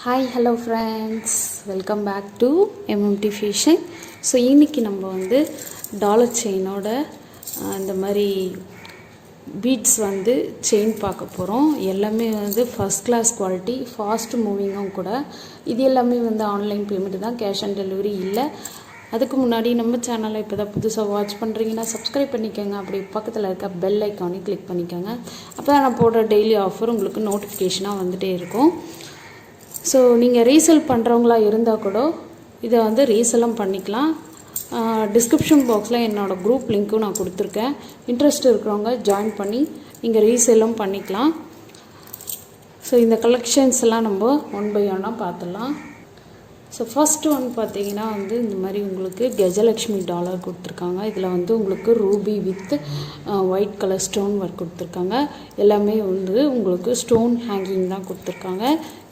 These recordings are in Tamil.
Hi hello friends, welcome back to MMT fashion. So இன்றைக்கி நம்ம வந்து டாலர் செயினோட இந்த மாதிரி பீட்ஸ் வந்து செயின் பார்க்க போகிறோம். எல்லாமே வந்து ஃபஸ்ட் கிளாஸ் குவாலிட்டி, ஃபாஸ்ட் மூவிங்கும் கூட. இது எல்லாமே வந்து ஆன்லைன் பேமெண்ட் தான், கேஷ் ஆன் டெலிவரி இல்லை. அதுக்கு முன்னாடி நம்ம சேனலை இப்போ தான் புதுசாக வாட்ச் பண்ணுறீங்கன்னா சப்ஸ்கிரைப் பண்ணிக்கோங்க. அப்படி பக்கத்தில் இருக்க பெல் ஐக்கானையும் கிளிக் பண்ணிக்கோங்க. அப்போ தான் நான் போடுற டெய்லி ஆஃபர் உங்களுக்கு நோட்டிஃபிகேஷனாக வந்துகிட்டே இருக்கும். ஸோ நீங்கள் ரீசேல் பண்ணுறவங்களா இருந்தால் கூட இதை வந்து ரீசெல்லாம் பண்ணிக்கலாம். டிஸ்கிரிப்ஷன் பாக்ஸில் என்னோடய குரூப் லிங்க்கும் நான் கொடுத்துருக்கேன். இன்ட்ரெஸ்ட் இருக்கிறவங்க ஜாயின் பண்ணி நீங்கள் ரீசேலும் பண்ணிக்கலாம். ஸோ இந்த கலெக்ஷன்ஸ் எல்லாம் நம்ம ஒன் பை ஒன்னாக பார்த்துடலாம். ஸோ ஃபஸ்ட்டு ஒன் பார்த்தீங்கன்னா வந்து இந்த மாதிரி உங்களுக்கு கஜலக்ஷ்மி டாலர் கொடுத்துருக்காங்க. இதில் வந்து உங்களுக்கு Ruby with white colour stone work கொடுத்துருக்காங்க. எல்லாமே வந்து உங்களுக்கு ஸ்டோன் ஹேங்கிங் தான் கொடுத்துருக்காங்க.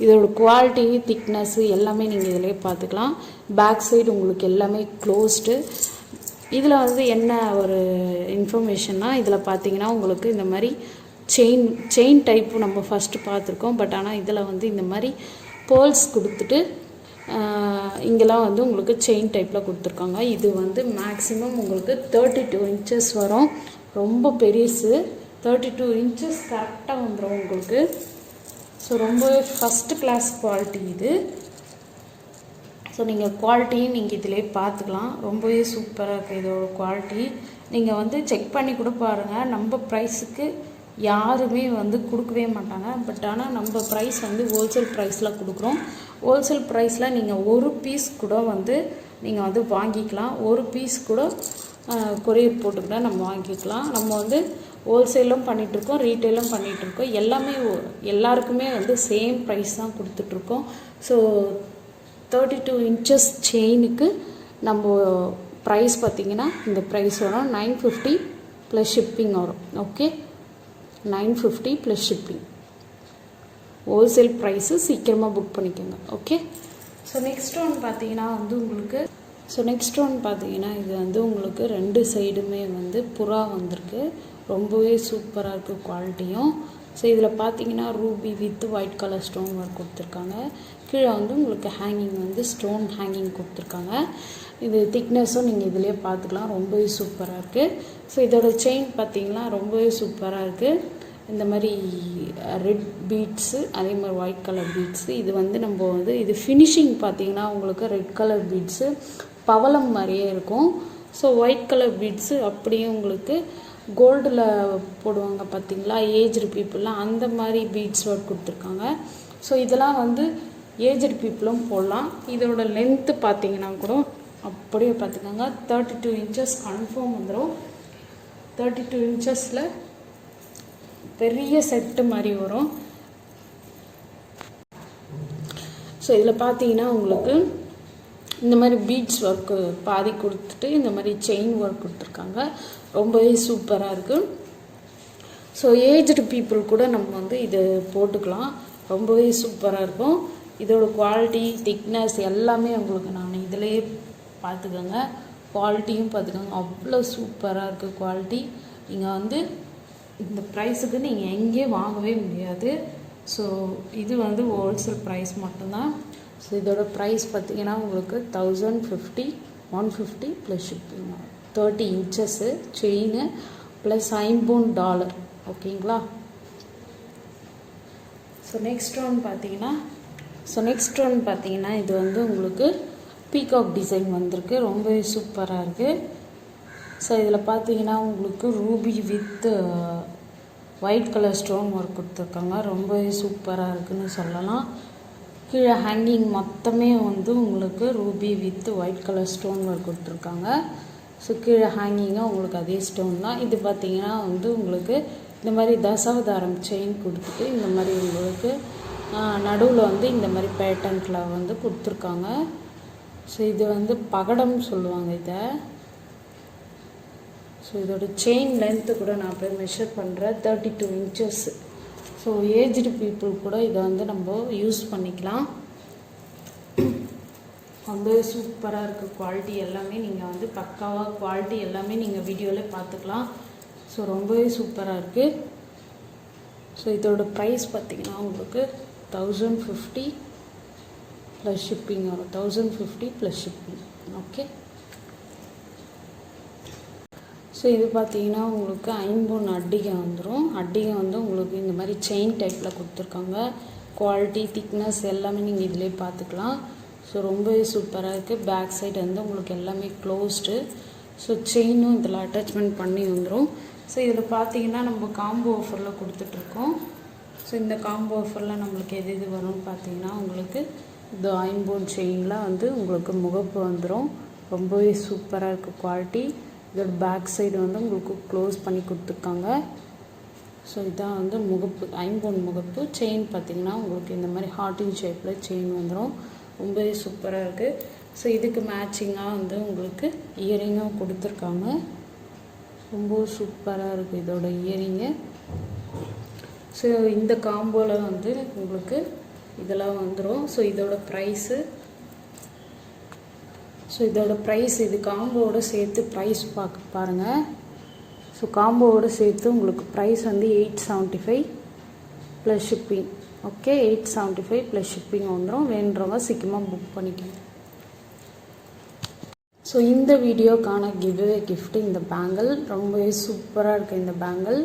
இதோட குவாலிட்டி, திக்னஸ்ஸு எல்லாமே நீங்கள் இதிலே பார்த்துக்கலாம். பேக் சைடு உங்களுக்கு எல்லாமே க்ளோஸ்டு. இதில் வந்து என்ன ஒரு இன்ஃபர்மேஷன்னா, இதில் பார்த்தீங்கன்னா உங்களுக்கு இந்த மாதிரி செயின் டைப்பு நம்ம ஃபஸ்ட்டு பார்த்துருக்கோம். பட் ஆனால் இதில் வந்து இந்த மாதிரி பேர்ல்ஸ் கொடுத்துட்டு இங்கெல்லாம் வந்து உங்களுக்கு செயின் டைப்பில் கொடுத்துருக்காங்க. இது வந்து மேக்ஸிமம் உங்களுக்கு 32 இன்ச்சஸ் வரும். ரொம்ப பெருசு, 32 இன்ச்சஸ் கரெக்டாக வந்துடும் உங்களுக்கு. ஸோ ரொம்பவே ஃபஸ்ட்டு கிளாஸ் குவாலிட்டி இது. ஸோ நீங்கள் குவாலிட்டியும் நீங்கள் இதிலே பார்த்துக்கலாம். ரொம்பவே சூப்பராக இருக்குது இதோட குவாலிட்டி. நீங்கள் வந்து செக் பண்ணி கூட பாருங்கள். நம்ம ப்ரைஸுக்கு யாருமே வந்து கொடுக்கவே மாட்டாங்க. பட் ஆனால் நம்ம ப்ரைஸ் வந்து ஹோல்சேல் ப்ரைஸில் கொடுக்குறோம். ஹோல்சேல் ப்ரைஸில் நீங்கள் ஒரு பீஸ் கூட வந்து நீங்கள் வந்து வாங்கிக்கலாம். ஒரு பீஸ் கூட கொரியர் போட்டுக்கிட்டால் நம்ம வாங்கிக்கலாம். நம்ம வந்து ஹோல்சேலும் பண்ணிகிட்ருக்கோம், ரீட்டெயிலும் பண்ணிகிட்ருக்கோம். எல்லாமே எல்லாருக்குமே வந்து சேம் ப்ரைஸ் தான் கொடுத்துட்ருக்கோம். ஸோ 32 இன்ச்சஸ் செயினுக்கு நம்ம ப்ரைஸ் பார்த்திங்கன்னா இந்த ப்ரைஸ் வரும் 950 ப்ளஸ் ஷிப்பிங் வரும். Okay, 950 plus shipping. Wholesale price சீக்கிரமாக புக் பண்ணிக்கோங்க. ஓகே. ஸோ நெக்ஸ்ட் ஒன் பார்த்தீங்கன்னா வந்து உங்களுக்கு இது வந்து உங்களுக்கு ரெண்டு சைடுமே வந்து புறா வந்திருக்கு. ரொம்பவே சூப்பராக இருக்குது குவாலிட்டியும். ஸோ இதில் பார்த்தீங்கன்னா Ruby with white colour stone work கொடுத்துருக்காங்க. கீழே வந்து உங்களுக்கு ஹேங்கிங் வந்து ஸ்டோன் ஹேங்கிங் கொடுத்துருக்காங்க. இது திக்னஸும் நீங்கள் இதிலே பார்த்துக்கலாம். ரொம்பவே சூப்பராக இருக்குது. ஸோ இதோட செயின் பார்த்தீங்கன்னா ரொம்பவே சூப்பராக இருக்குது. இந்த மாதிரி ரெட் பீட்ஸு, அதே மாதிரி ஒயிட் கலர் பீட்ஸு. இது வந்து நம்ம வந்து இது ஃபினிஷிங் பார்த்தீங்கன்னா உங்களுக்கு ரெட் கலர் பீட்ஸு பவளம் மாதிரியே இருக்கும். ஸோ ஒயிட் கலர் பீட்ஸு அப்படியே உங்களுக்கு கோல்டில் போடுவாங்க பார்த்தீங்களா ஏஜ்டு பீப்புளெலாம், அந்த மாதிரி பீட்ஸ் ஒர்க் கொடுத்துருக்காங்க. ஸோ இதெல்லாம் வந்து ஏஜ்டு பீப்புளும் போடலாம். இதோட லென்த்து பார்த்தீங்கன்னா கூட அப்படியே பார்த்துக்கோங்க 32 இன்ச்சஸ் கன்ஃபார்ம் வந்துடும். 32 இன்ச்சஸில் பெரிய செட்டு மாதிரி வரும். ஸோ இதில் பார்த்தீங்கன்னா உங்களுக்கு இந்த மாதிரி பீட்ஸ் ஒர்க்கு பாதி கொடுத்துட்டு இந்த மாதிரி செயின் ஒர்க் கொடுத்துருக்காங்க. ரொம்பவே சூப்பராக இருக்குது. ஸோ ஏஜ்டு பீப்புள் கூட நம்ம வந்து இது போட்டுக்கலாம். ரொம்பவே சூப்பராக இருக்கும். இதோட குவாலிட்டி, திக்னஸ் எல்லாமே உங்களுக்கு நான் இதிலேயே பார்த்துக்கோங்க. குவாலிட்டியும் பார்த்துக்கோங்க. அவ்வளோ சூப்பராக இருக்குது குவாலிட்டி. நீங்கள் வந்து இந்த ப்ரைஸுக்கு நீங்கள் எங்கேயும் வாங்கவே முடியாது. ஸோ இது வந்து ஹோல்சேல் ப்ரைஸ் மட்டும்தான். ஸோ இதோட ப்ரைஸ் பார்த்திங்கன்னா உங்களுக்கு 1050, 150 plus shipping. 30 inches chain plus $50. ஓகேங்களா. ஸோ நெக்ஸ்ட் ஒன் பார்த்தீங்கன்னா இது வந்து உங்களுக்கு பீகாக் டிசைன் வந்திருக்கு. ரொம்பவே சூப்பராக இருக்குது. ஸோ இதில் பார்த்தீங்கன்னா உங்களுக்கு Ruby with white colour stone work கொடுத்துருக்காங்க. ரொம்பவே சூப்பராக இருக்குதுன்னு சொல்லலாம். கீழே ஹேங்கிங் மொத்தமே வந்து உங்களுக்கு Ruby with white colour stone work கொடுத்துருக்காங்க. ஸோ கீழே ஹேங்கிங்காக உங்களுக்கு அதே ஸ்டோன் தான். இது பார்த்திங்கன்னா வந்து உங்களுக்கு இந்த மாதிரி தசாவதாரம் செயின் கொடுத்துட்டு இந்த மாதிரி உங்களுக்கு நடுவில் வந்து இந்த மாதிரி பேட்டர்னில் வந்து கொடுத்துருக்காங்க. ஸோ இது வந்து பகடம் சொல்லுவாங்க இதை. ஸோ இதோட செயின் லென்த்து கூட நான் போய் மெஷர் பண்ணுறேன், 32 இன்ச்சஸ். ஸோ ஏஜ்டு பீப்புள் கூட இதை வந்து நம்ம யூஸ் பண்ணிக்கலாம். ரொம்பவே சூப்பராக இருக்குது குவாலிட்டி எல்லாமே. நீங்கள் வந்து பக்காவாக குவாலிட்டி எல்லாமே நீங்கள் வீடியோவில் பார்த்துக்கலாம். ஸோ ரொம்பவே சூப்பராக இருக்குது. ஸோ இதோட ப்ரைஸ் பார்த்திங்கன்னா உங்களுக்கு 1050 ப்ளஸ் ஷிப்பிங் வரும். 1050 ப்ளஸ் ஷிப்பிங். ஓகே. ஸோ இது பார்த்தீங்கன்னா உங்களுக்கு ஐம்பொன் அட்டிகை வந்துடும். அட்டிகை வந்து உங்களுக்கு இந்த மாதிரி செயின் டைப்பில் கொடுத்துருக்காங்க. குவாலிட்டி, திக்னஸ் எல்லாமே நீங்கள் இதிலே பார்த்துக்கலாம். ஸோ ரொம்பவே சூப்பராக இருக்குது. பேக் சைடு வந்து உங்களுக்கு எல்லாமே க்ளோஸ்டு. ஸோ செயினும் இதில் அட்டாச்மெண்ட் பண்ணி வந்துடும். ஸோ இதில் பார்த்தீங்கன்னா நம்ம காம்போ ஆஃபரில் கொடுத்துட்ருக்கோம். ஸோ இந்த காம்போ ஆஃபரில் நம்மளுக்கு எது வரும்னு பார்த்தீங்கன்னா உங்களுக்கு இந்த ஐம்பொன் செயினில் வந்து உங்களுக்கு முகப்பு வந்துடும். ரொம்பவே சூப்பராக இருக்குது குவாலிட்டி. இதோட பேக் சைடு வந்து உங்களுக்கு க்ளோஸ் பண்ணி கொடுத்துருக்காங்க. ஸோ இதான் வந்து முகப்பு, ஐம்பொன் முகப்பு. செயின் பார்த்திங்கன்னா உங்களுக்கு இந்த மாதிரி ஹார்ட்டின் ஷேப்பில் செயின் வந்துடும். ரொம்பவே சூப்பராக இருக்குது. ஸோ இதுக்கு மேட்சிங்காக வந்து உங்களுக்கு இயரிங்கும் கொடுத்துருக்காங்க. ரொம்ப சூப்பராக இருக்குது இதோட இயரிங்கு. ஸோ இந்த காம்போவில் வந்து உங்களுக்கு இதெல்லாம் வந்துடும். ஸோ இதோட ப்ரைஸ் இது காம்போவோடு சேர்த்து ப்ரைஸ் பாருங்கள். ஸோ காம்போவோடு சேர்த்து உங்களுக்கு ப்ரைஸ் வந்து 875 plus shipping. Okay, 875 plus shipping வந்துடும். வேணுறவங்க சீக்கிரமாக புக் பண்ணிக்கணும். ஸோ இந்த வீடியோக்கான கிவ்அவே கிஃப்ட்டு இந்த பேங்கிள். ரொம்பவே சூப்பராக இருக்குது. இந்த பேங்கிள்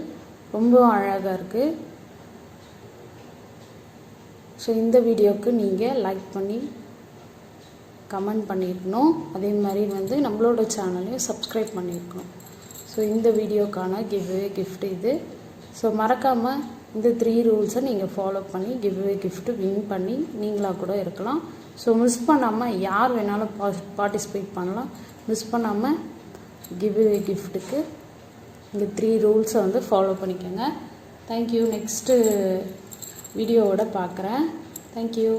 ரொம்ப அழகாக இருக்குது. ஸோ இந்த வீடியோவுக்கு நீங்கள் லைக் பண்ணி கமெண்ட் பண்ணியிருக்கணும். அதே மாதிரி வந்து நம்மளோட சேனலையும் சப்ஸ்கிரைப் பண்ணியிருக்கணும். ஸோ இந்த வீடியோக்கான கிவ்அவே கிஃப்ட் இது. ஸோ மறக்காமல் இந்த 3 ரூல்ஸை நீங்கள் ஃபாலோ பண்ணி கிவ்அவே கிஃப்ட்டு வின் பண்ணி நீங்களாக கூட இருக்கலாம். ஸோ மிஸ் பண்ணாமல் யார் வேணாலும் பார்ட்டிசிபேட் பண்ணலாம். மிஸ் பண்ணாமல் கிவ்அவே கிஃப்ட்டுக்கு இந்த 3 ரூல்ஸை வந்து ஃபாலோ பண்ணிக்கோங்க. தேங்க்யூ. நெக்ஸ்ட்டு வீடியோவோட பார்க்குறேன். தேங்க்யூ.